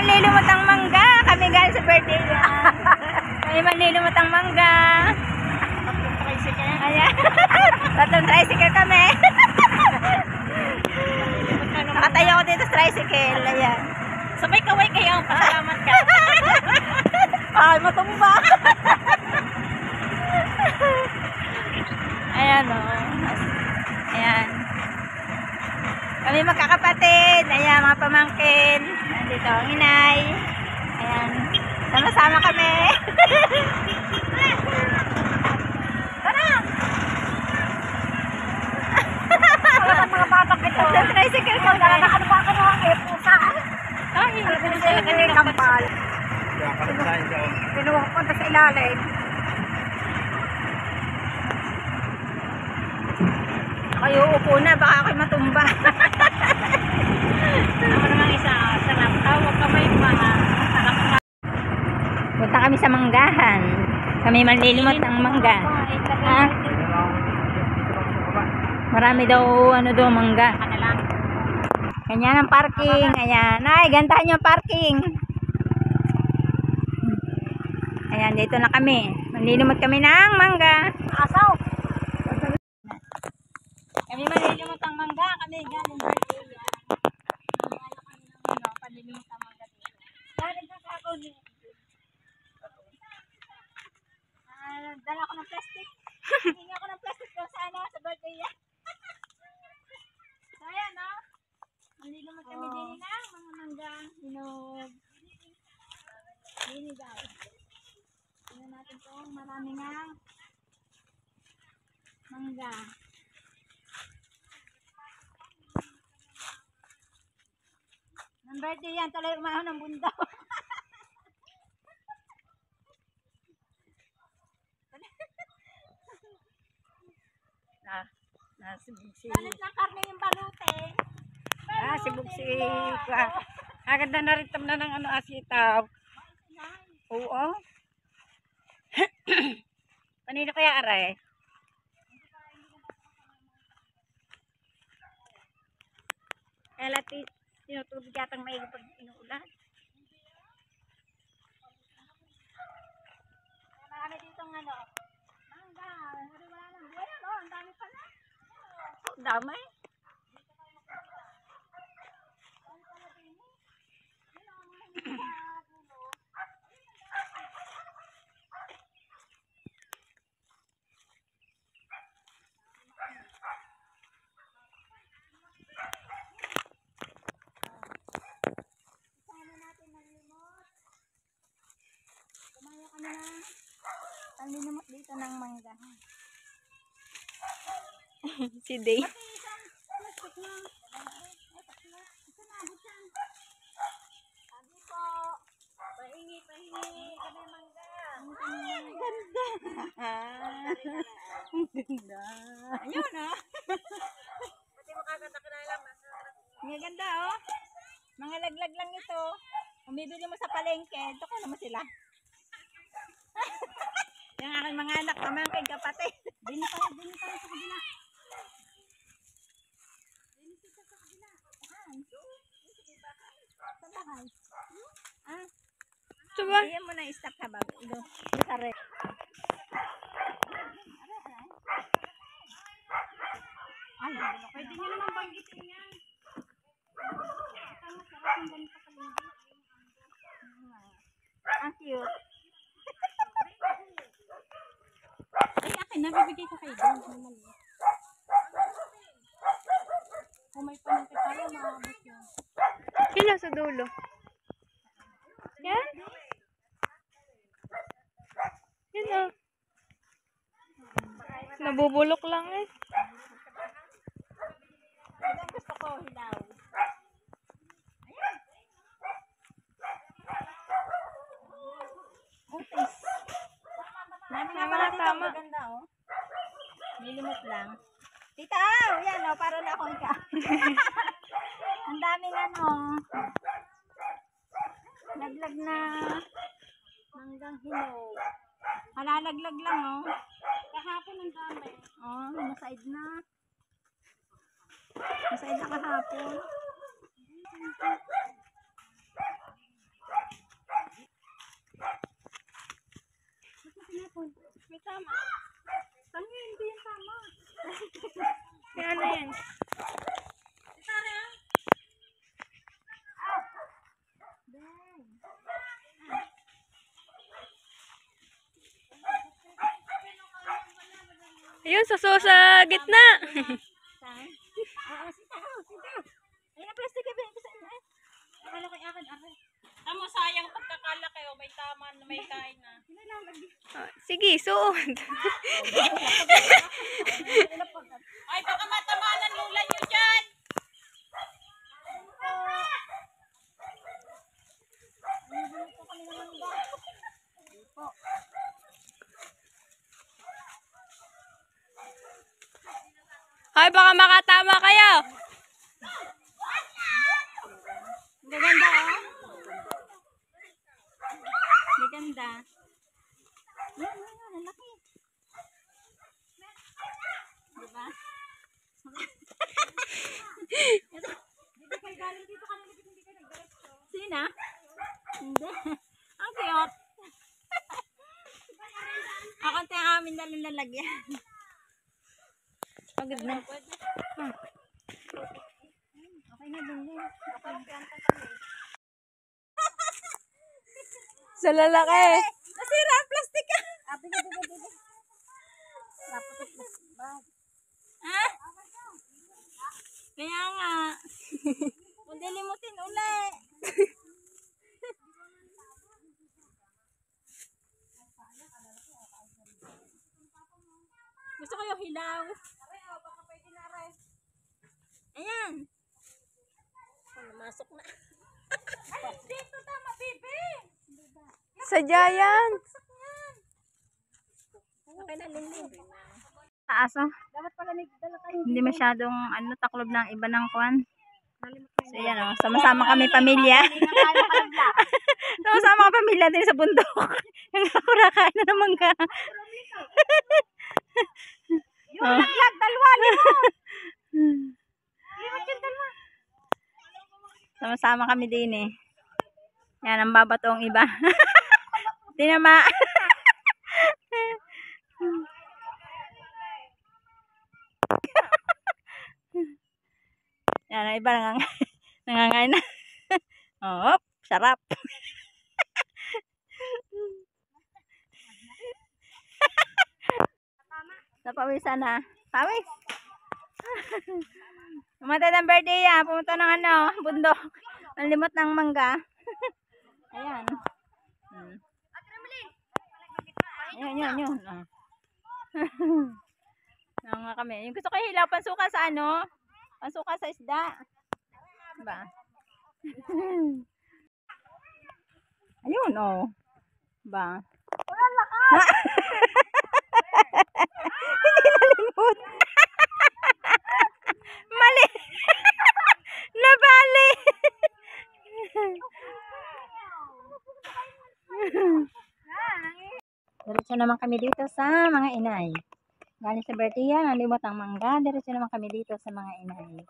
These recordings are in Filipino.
manlilumot ang mangga. Kami galing sa birthday niya. Kami manlilumot ang mangga. Tatlong tricycle. Ayan. Tatlong tricycle kami. Nakatayo ko dito sa tricycle. Ayan. Sabay kaway kayo. Pasalamat ka. Ay, matumba. Ayan o. Ayan. Kami magkakapatid. Ayan, mga pamangkin. Nandito ang inay. Ayan. Sama-sama kami. Tara! Wala ka mga batang ito. Sa tricycle ko. Nakakano ka naman kayo pusa. Ay, Sila kanyang kampal. Pinuha ko sa ilalim. kayo upo na. Baka ako'y matumba. Ako namang isa. Sarap. Tawag kamay pa na. Punta kami sa manggahan. Kami manlilimot ng mangga. Ha? Marami daw, ano daw, mangga. Ganyan ang parking. Ayan. Ay, gantahan yung parking. Ayan, dito na kami. Manlilimot kami ng mangga. Asaw. Kami manlilimot ng mangga. Kami galing birthday yan. Panlilimot ng mangga dito. Galing ka ako dito. Dala ko ng plastic. Hindi ako ng plastic ko sana sa birthday yan. So ayan, no? Manlilimot kami din na mga mangga. Hinog. Dini guys. Tingnan natin itong marami nga mangga. Ng birthday yan, tuloy umahon ng bundok. Si balut ng karne yung balute. Si Buksi. Agad na naritam na ng ano asitaw. Oo. Kanino kaya aray? Kaya lati tinutubig yatang maigi pag inuulan. Marami ditong ano. Mangga. Wala nang buhay. Ang dami pala. Damay. Kumayo kami na panlinumot dito ng mangga. Si Day. Sabi po, pahingi kami mangga. Ang ganda. Ang ganda. Ayun, ha? Pati makakatakilala mas. Ang ganda, oh. Mga laglag lang ito. Umibili mo sa palengke, ito ko naman sila. Yung aking mga anak, pamangkin, kapatid. Dini pa sa kabila. Sa bahay. Ah? Diba? Iyan mo na i-stack sa bag. Ito, sa rep. Ay, Pwede nyo naman banggitin yan. ang cute. Ay, akin, nabibigay ko kayo doon. Kung may pamangkin tayo, maabot yun. Sila sa dulo. Yan. Yan o. Nabubulok lang eh. Ito ang gusto ko, hilaw. Ayan. Butis. Tama na, tama. Maganda, oh. Nilimot lang. Tita, oh, yan, oh, para na akong ka. Ang daming ano. Laglag na manggang hinog. Halalaglag lang, oh. Kahapon ang dami. Oh, nasaid na. Nasaid na kahapon. Ayun, sa gitna. Saan? Oo, sita. Ayun, ang plastic ka ba? Akala ko akin. Tama, sayang pagkakalaki. O, may tama na may kain na. Oh, sige, suot. Ay, baka matamaan ang lula nyo dyan. Ay, baka makatama kayo. Gaganda, oh. Gaganda. Yan, ang laki. Diba? Sina? Hindi. Ang cute. Ako ang amin na lalagyan. Pagod na. Okay na din yun. Sa lalaki. Nasira ang plastic ka. Bigo. Dapat ang plastic bag. Ha? Kaya nga. Kung dilimutin uli. Gusto ko yung hilaw. Ayan. Masok na. Ay, dito tama, bibi. Sadya yan. Okay na, Linlin. Taas, oh. Dapat pala may dala tayo. Hindi masyadong taklob ng iba ng kwan. So yan, oh. Sama-sama kami pamilya. Sama-sama kami pamilya din sa bundok. Yung kakurakain na naman ka. Yung naglag, dalawa, limot yung dalawa. Sama-sama kami din eh. Yan, ang babatong iba. Di na Yan, ang iba nangangain na. Oh, sarap. Napawisan na. Pawis. Pumunta ng birthday yan. Pumunta ng bundok. Ang limot ng mangga. Ayan. Yun. Nga kami. Yung gusto ko hilaw, pansuka sa pansuka sa isda. Diba? Ayun, oh. Diba? Wala lakas. Hindi nalimot. Mali. Nabali. Diretso naman kami dito sa mga inay. Galing sa birthday yan, nalimot ang mangga. Diretso naman kami dito sa mga inay.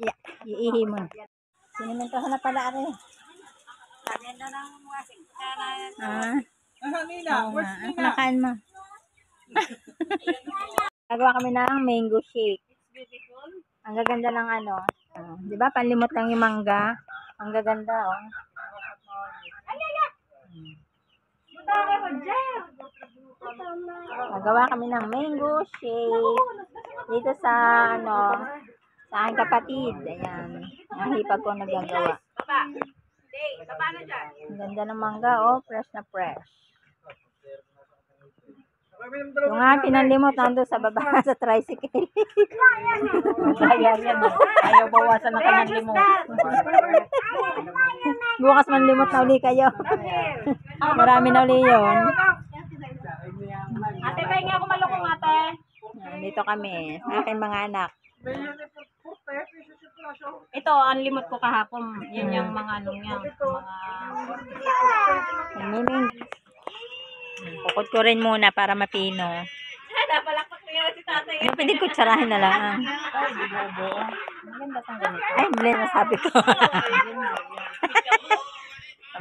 Yeah, iihi mo. Sinimentohan na pala rin. Ganda ng mga sigara. Oo nga. Ang kinakain mo. Gagawa kami ng mango shake. Ang gaganda ng di ba? Panlimot lang yung mangga. Ang gaganda, oh. Gagawa kami ng mango shake. Dito sa, sa aking kapatid. Ayan. Ang hipag ko nagagawa. Ang ganda ng mangga, oh. Fresh na fresh. Yung nga, pinanlimot nando sa baba sa tricycle. Kaya yan. Ayaw bawasan ng kanyang limot. Bukas man limot na uli kayo. Marami na uli yun. Ate, pahinga ako malukong ate. Dito kami, aking mga anak. Ito, ang limot ko kahapon. Yan yung mga niya. Mining. Pukod ko rin muna para mapino. Napalakpak niya si tatay. Pwede ko tsarahin na lang. Maganda tang ganito. Ay, blend na sabi ko.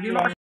Blend.